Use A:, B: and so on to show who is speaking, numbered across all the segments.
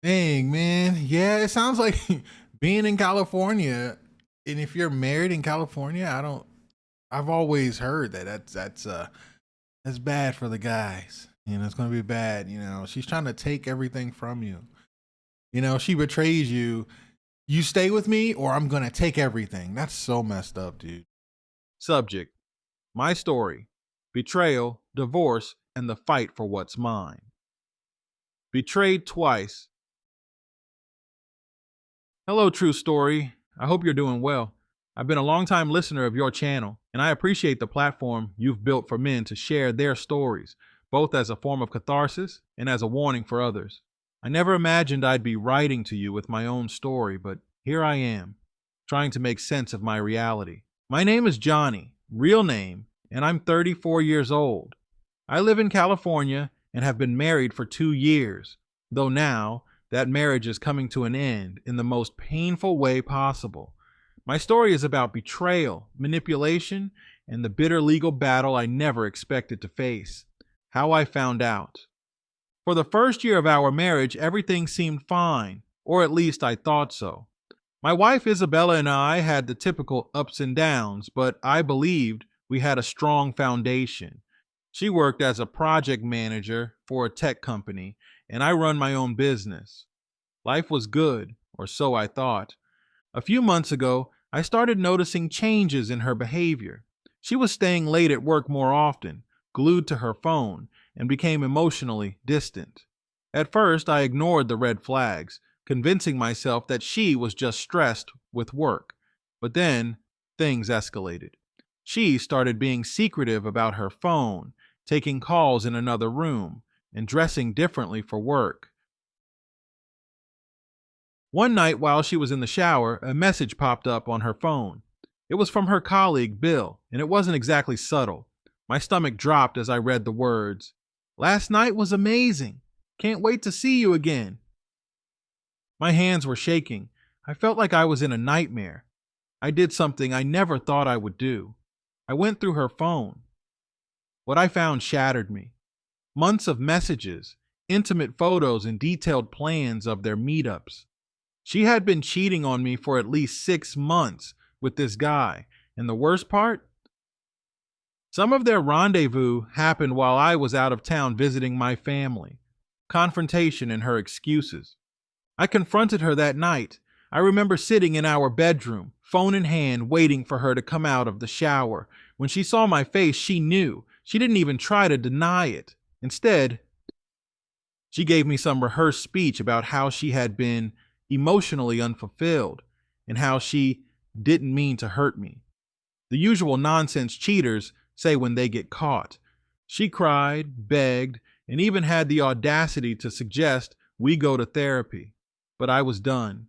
A: Dang, man. Yeah, it sounds like being in California, and if you're married in California, I've always heard that that's bad for the guys. It's going to be bad, She's trying to take everything from you. She betrays you. You stay with me or I'm going to take everything. That's so messed up, dude.
B: Subject: My story, betrayal, divorce, and the fight for what's mine. Betrayed twice. Hello, True Story. I hope you're doing well. I've been a longtime listener of your channel, and I appreciate the platform you've built for men to share their stories, both as a form of catharsis and as a warning for others. I never imagined I'd be writing to you with my own story, but here I am, trying to make sense of my reality. My name is Johnny, real name, and I'm 34 years old. I live in California and have been married for 2 years, though now that marriage is coming to an end in the most painful way possible. My story is about betrayal, manipulation, and the bitter legal battle I never expected to face. How I found out. For the first year of our marriage, everything seemed fine, or at least I thought so. My wife Isabella and I had the typical ups and downs, but I believed we had a strong foundation. She worked as a project manager for a tech company, and I run my own business. Life was good, or so I thought. A few months ago, I started noticing changes in her behavior. She was staying late at work more often, glued to her phone, and became emotionally distant. At first, I ignored the red flags, convincing myself that she was just stressed with work. But then, things escalated. She started being secretive about her phone, taking calls in another room, and dressing differently for work. One night while she was in the shower, a message popped up on her phone. It was from her colleague, Bill, and it wasn't exactly subtle. My stomach dropped as I read the words. "Last night was amazing. Can't wait to see you again." My hands were shaking. I felt like I was in a nightmare. I did something I never thought I would do. I went through her phone. What I found shattered me. Months of messages, intimate photos, and detailed plans of their meetups. She had been cheating on me for at least 6 months with this guy. And the worst part? Some of their rendezvous happened while I was out of town visiting my family. Confrontation and her excuses. I confronted her that night. I remember sitting in our bedroom, phone in hand, waiting for her to come out of the shower. When she saw my face, she knew. She didn't even try to deny it. Instead, she gave me some rehearsed speech about how she had been emotionally unfulfilled and how she didn't mean to hurt me. The usual nonsense cheaters say when they get caught. She cried, begged, and even had the audacity to suggest we go to therapy. But I was done.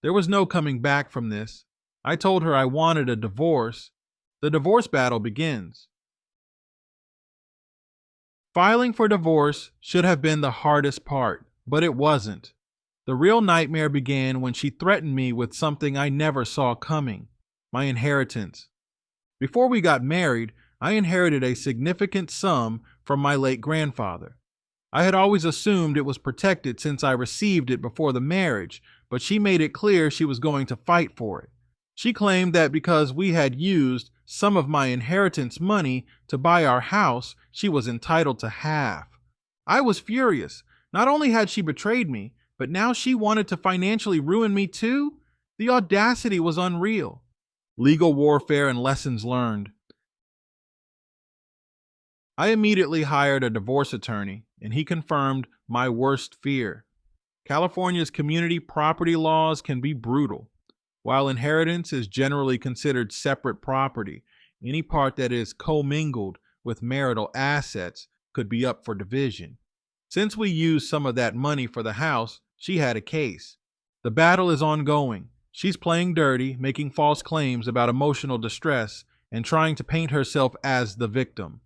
B: There was no coming back from this. I told her I wanted a divorce. The divorce battle begins. Filing for divorce should have been the hardest part, but it wasn't. The real nightmare began when she threatened me with something I never saw coming: my inheritance. Before we got married, I inherited a significant sum from my late grandfather. I had always assumed it was protected since I received it before the marriage, but she made it clear she was going to fight for it. She claimed that because we had used some of my inheritance money to buy our house, she was entitled to half. I was furious. Not only had she betrayed me, but now she wanted to financially ruin me too? The audacity was unreal. Legal warfare and lessons learned. I immediately hired a divorce attorney, and he confirmed my worst fear. California's community property laws can be brutal. While inheritance is generally considered separate property, any part that is commingled with marital assets could be up for division. Since we used some of that money for the house, she had a case. The battle is ongoing. She's playing dirty, making false claims about emotional distress, and trying to paint herself as the victim.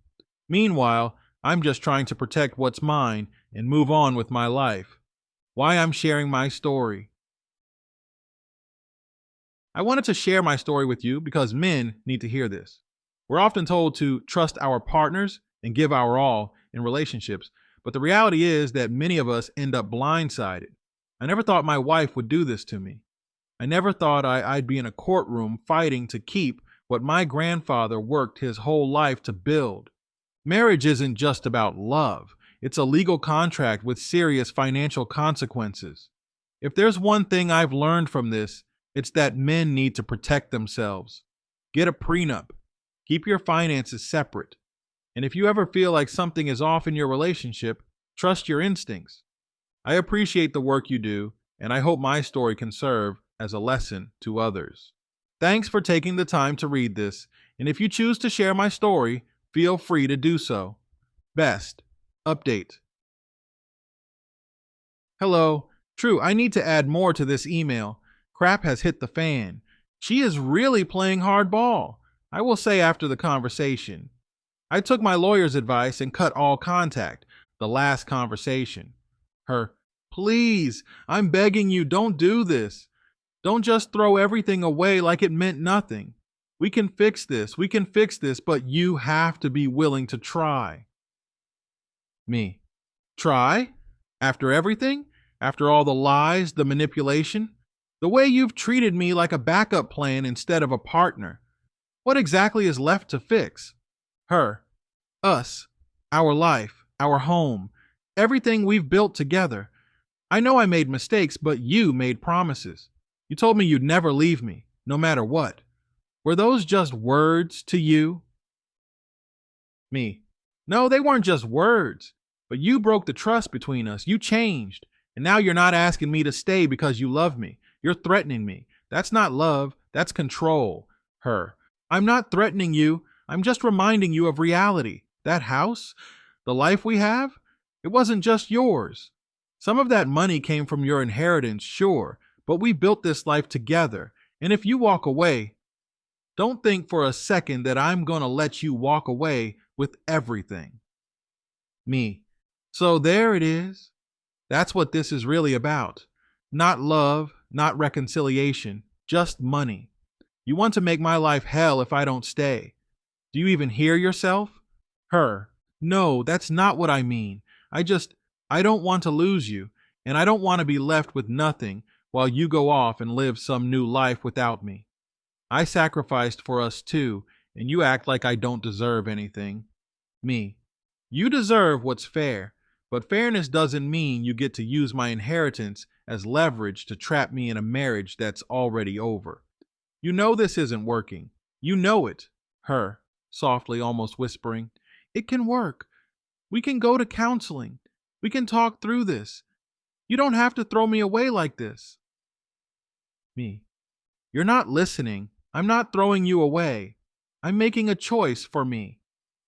B: Meanwhile, I'm just trying to protect what's mine and move on with my life. Why I'm sharing my story. I wanted to share my story with you because men need to hear this. We're often told to trust our partners and give our all in relationships, but the reality is that many of us end up blindsided. I never thought my wife would do this to me. I never thought I'd be in a courtroom fighting to keep what my grandfather worked his whole life to build. Marriage isn't just about love, it's a legal contract with serious financial consequences. If there's one thing I've learned from this, it's that men need to protect themselves. Get a prenup. Keep your finances separate. And if you ever feel like something is off in your relationship, trust your instincts. I appreciate the work you do, and I hope my story can serve as a lesson to others. Thanks for taking the time to read this, and if you choose to share my story, feel free to do so. Best. Update. Hello. True, I need to add more to this email. Crap has hit the fan. She is really playing hardball. I will say after the conversation. I took my lawyer's advice and cut all contact. The last conversation. Her, please, I'm begging you, don't do this. Don't just throw everything away like it meant nothing. We can fix this, but you have to be willing to try. Me, try? After everything? After all the lies, the manipulation? The way you've treated me like a backup plan instead of a partner. What exactly is left to fix? Her, us, our life, our home, everything we've built together. I know I made mistakes, but you made promises. You told me you'd never leave me, no matter what. Were those just words to you? Me. No, they weren't just words. But you broke the trust between us. You changed. And now you're not asking me to stay because you love me. You're threatening me. That's not love. That's control. Her. I'm not threatening you. I'm just reminding you of reality. That house, the life we have, it wasn't just yours. Some of that money came from your inheritance, sure, but we built this life together. And if you walk away, don't think for a second that I'm going to let you walk away with everything. Me. So there it is. That's what this is really about. Not love, not reconciliation, just money. You want to make my life hell if I don't stay. Do you even hear yourself? Her. No, that's not what I mean. I don't want to lose you, and I don't want to be left with nothing while you go off and live some new life without me. I sacrificed for us too, and you act like I don't deserve anything. Me. You deserve what's fair, but fairness doesn't mean you get to use my inheritance as leverage to trap me in a marriage that's already over. You know this isn't working. You know it. Her, softly, almost whispering. It can work. We can go to counseling. We can talk through this. You don't have to throw me away like this. Me. You're not listening. I'm not throwing you away. I'm making a choice for me.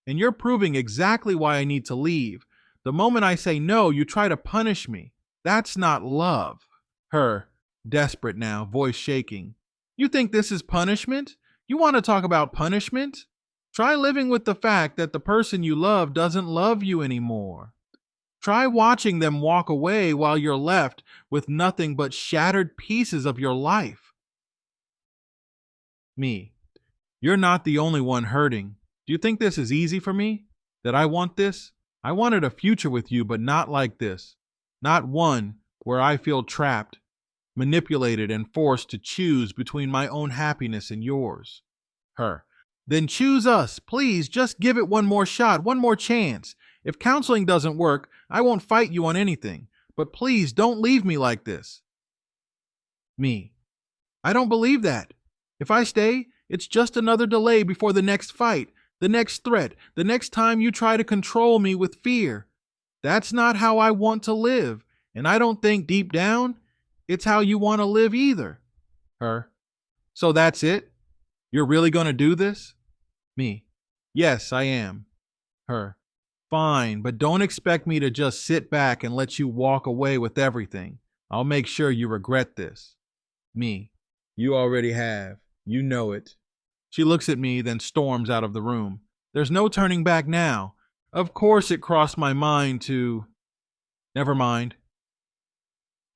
B: And you're proving exactly why I need to leave. The moment I say no, you try to punish me. That's not love. Her, desperate now, voice shaking. You think this is punishment? You want to talk about punishment? Try living with the fact that the person you love doesn't love you anymore. Try watching them walk away while you're left with nothing but shattered pieces of your life. Me. You're not the only one hurting. Do you think this is easy for me? That I want this? I wanted a future with you, but not like this. Not one where I feel trapped, manipulated, and forced to choose between my own happiness and yours. Her. Then choose us. Please, just give it one more shot, one more chance. If counseling doesn't work, I won't fight you on anything. But please, don't leave me like this. Me. I don't believe that. If I stay, it's just another delay before the next fight, the next threat, the next time you try to control me with fear. That's not how I want to live, and I don't think deep down it's how you want to live either. Her. So that's it? You're really going to do this? Me. Yes, I am. Her. Fine, but don't expect me to just sit back and let you walk away with everything. I'll make sure you regret this. Me. You already have. You know it. She looks at me, then storms out of the room. There's no turning back now. Of course it crossed my mind to... Never mind.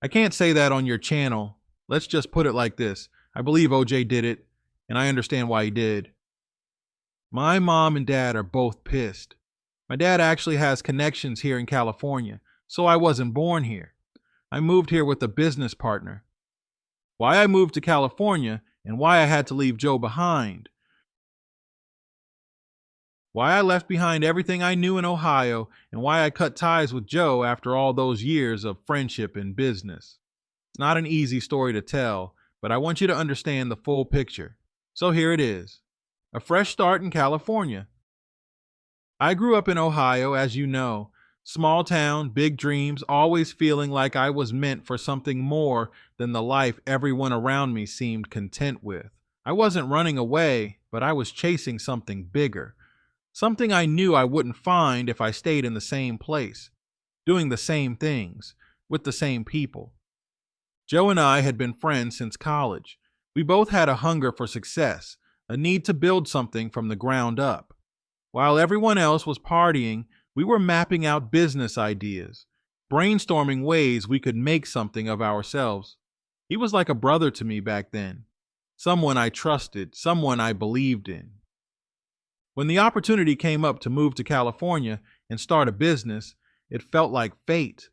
B: I can't say that on your channel. Let's just put it like this. I believe OJ did it, and I understand why he did. My mom and dad are both pissed. My dad actually has connections here in California, so I wasn't born here. I moved here with a business partner. Why I moved to California and why I had to leave Joe behind. Why I left behind everything I knew in Ohio and why I cut ties with Joe after all those years of friendship and business. It's not an easy story to tell, but I want you to understand the full picture. So here it is. A fresh start in California. I grew up in Ohio, as you know. Small town, big dreams, always feeling like I was meant for something more than the life everyone around me seemed content with. I wasn't running away, but I was chasing something bigger. Something I knew I wouldn't find if I stayed in the same place, doing the same things, with the same people. Joe and I had been friends since college. We both had a hunger for success, a need to build something from the ground up. While everyone else was partying, we were mapping out business ideas, brainstorming ways we could make something of ourselves. He was like a brother to me back then, someone I trusted, someone I believed in. When the opportunity came up to move to California and start a business, it felt like fate.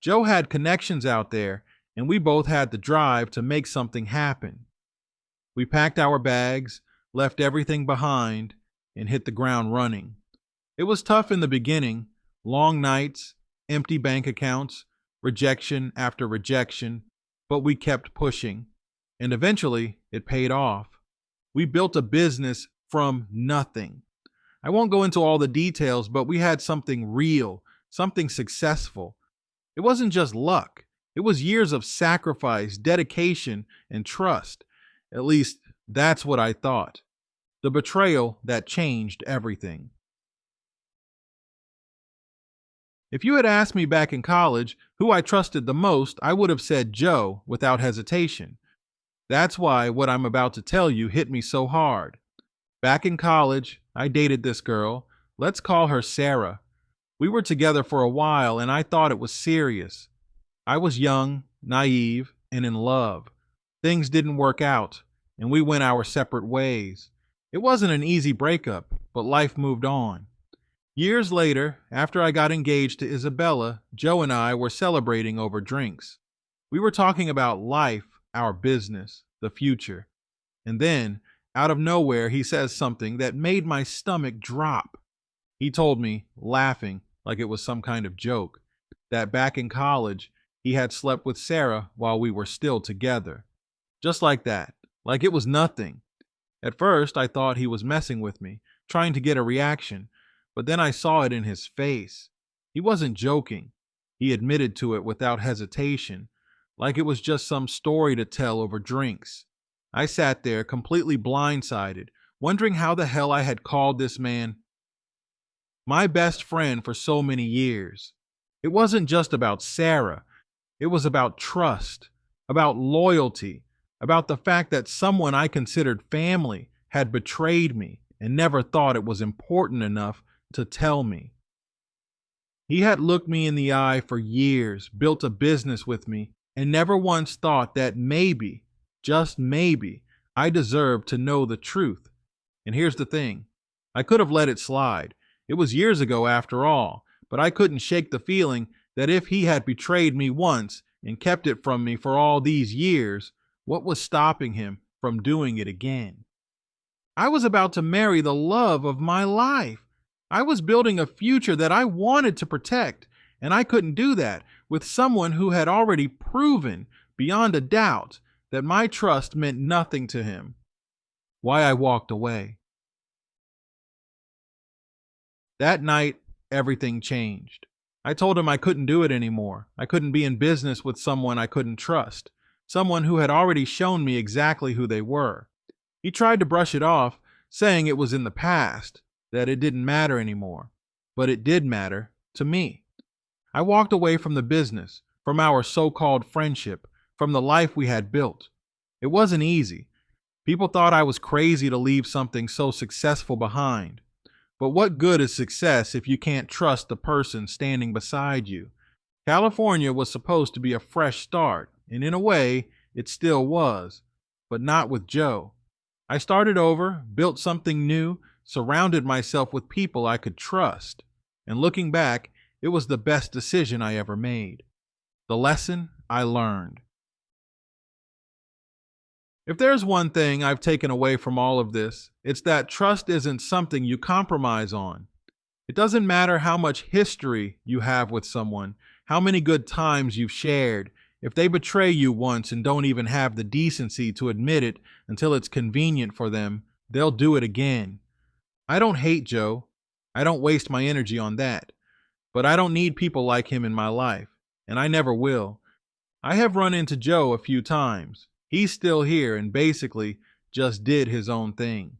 B: Joe had connections out there, and we both had the drive to make something happen. We packed our bags, left everything behind, and hit the ground running. It was tough in the beginning, long nights, empty bank accounts, rejection after rejection, but we kept pushing, and eventually it paid off. We built a business from nothing. I won't go into all the details, but we had something real, something successful. It wasn't just luck. It was years of sacrifice, dedication, and trust. At least, that's what I thought. The betrayal that changed everything. If you had asked me back in college who I trusted the most, I would have said Joe without hesitation. That's why what I'm about to tell you hit me so hard. Back in college, I dated this girl. Let's call her Sarah. We were together for a while, and I thought it was serious. I was young, naive, and in love. Things didn't work out, and we went our separate ways. It wasn't an easy breakup, but life moved on. Years later, after I got engaged to Isabella, Joe and I were celebrating over drinks. We were talking about life, our business, the future. And then, out of nowhere, he says something that made my stomach drop. He told me, laughing like it was some kind of joke, that back in college, he had slept with Sarah while we were still together. Just like that, like it was nothing. At first, I thought he was messing with me, trying to get a reaction, but then I saw it in his face. He wasn't joking. He admitted to it without hesitation, like it was just some story to tell over drinks. I sat there completely blindsided, wondering how the hell I had called this man my best friend for so many years. It wasn't just about Sarah. It was about trust, about loyalty, about the fact that someone I considered family had betrayed me and never thought it was important enough to tell me. He had looked me in the eye for years, built a business with me, and never once thought that maybe, just maybe, I deserved to know the truth. And here's the thing. I could have let it slide. It was years ago after all, but I couldn't shake the feeling that if he had betrayed me once and kept it from me for all these years, what was stopping him from doing it again? I was about to marry the love of my life. I was building a future that I wanted to protect, and I couldn't do that with someone who had already proven beyond a doubt that my trust meant nothing to him. Why I walked away. That night, everything changed. I told him I couldn't do it anymore. I couldn't be in business with someone I couldn't trust, someone who had already shown me exactly who they were. He tried to brush it off, saying it was in the past, that it didn't matter anymore. But it did matter to me. I walked away from the business, from our so-called friendship, from the life we had built. It wasn't easy. People thought I was crazy to leave something so successful behind. But what good is success if you can't trust the person standing beside you? California was supposed to be a fresh start, and in a way, it still was, but not with Joe. I started over, built something new, surrounded myself with people I could trust. And looking back, it was the best decision I ever made. The lesson, I learned. If there's one thing I've taken away from all of this, it's that trust isn't something you compromise on. It doesn't matter how much history you have with someone, how many good times you've shared. If they betray you once and don't even have the decency to admit it until it's convenient for them, they'll do it again. I don't hate Joe. I don't waste my energy on that. But I don't need people like him in my life, and I never will. I have run into Joe a few times. He's still here and basically just did his own thing.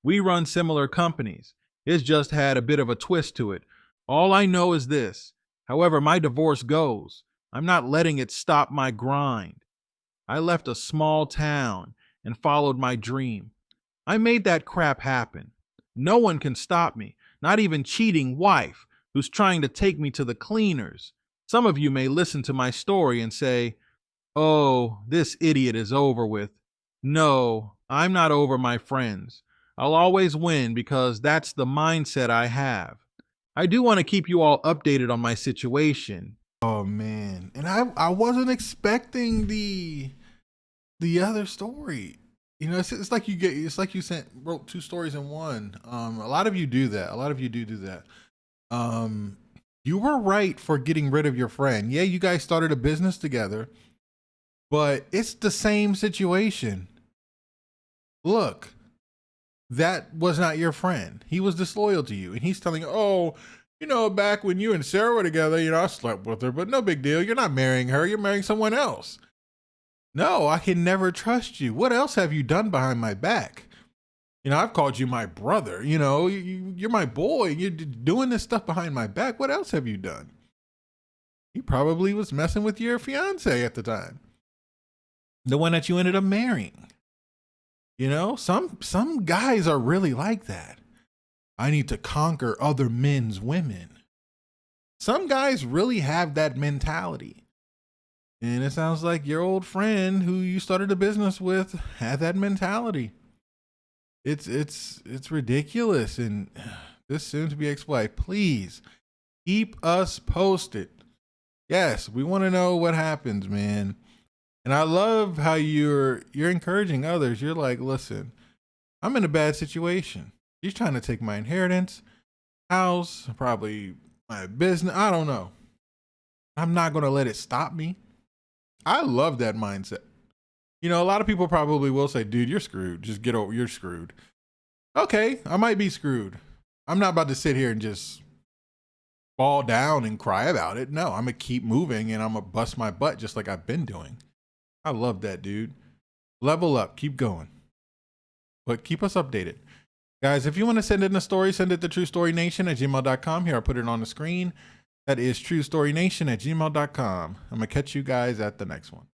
B: We run similar companies. It's just had a bit of a twist to it. All I know is this. However my divorce goes, I'm not letting it stop my grind. I left a small town and followed my dream. I made that crap happen. No one can stop me, not even cheating wife who's trying to take me to the cleaners. Some of you may listen to my story and say, "Oh, this idiot is over with." No, I'm not over my friends. I'll always win because that's the mindset I have. I do want to keep you all updated on my situation.
A: Oh man, and I wasn't expecting the other story. You know, it's like it's like you wrote two stories in one. A lot of you do that. A lot of you do that. You were right for getting rid of your friend. Yeah, you guys started a business together, but it's the same situation. Look, that was not your friend. He was disloyal to you, and he's telling you, "Oh, you know, back when you and Sarah were together, you know, I slept with her, but no big deal. You're not marrying her. You're marrying someone else." No, I can never trust you. What else have you done behind my back? You know, I've called you my brother. You know, you're my boy. You're doing this stuff behind my back. What else have you done? He probably was messing with your fiance at the time, the one that you ended up marrying. You know, some guys are really like that. I need to conquer other men's women. Some guys really have that mentality. And it sounds like your old friend who you started a business with had that mentality. It's ridiculous, and this soon to be ex-wife. Please keep us posted. Yes, we want to know what happens, man. And I love how you're encouraging others. You're like, listen, I'm in a bad situation. He's trying to take my inheritance, house, probably my business. I don't know. I'm not going to let it stop me. I love that mindset. You know, a lot of people probably will say, dude, you're screwed. Just get over, you're screwed. Okay, I might be screwed. I'm not about to sit here and just fall down and cry about it. No, I'm going to keep moving and I'm going to bust my butt just like I've been doing. I love that, dude. Level up, keep going. But keep us updated. Guys, if you want to send in a story, send it to truestorynation@gmail.com. Here, I'll put it on the screen. That is truestorynation@gmail.com. I'm going to catch you guys at the next one.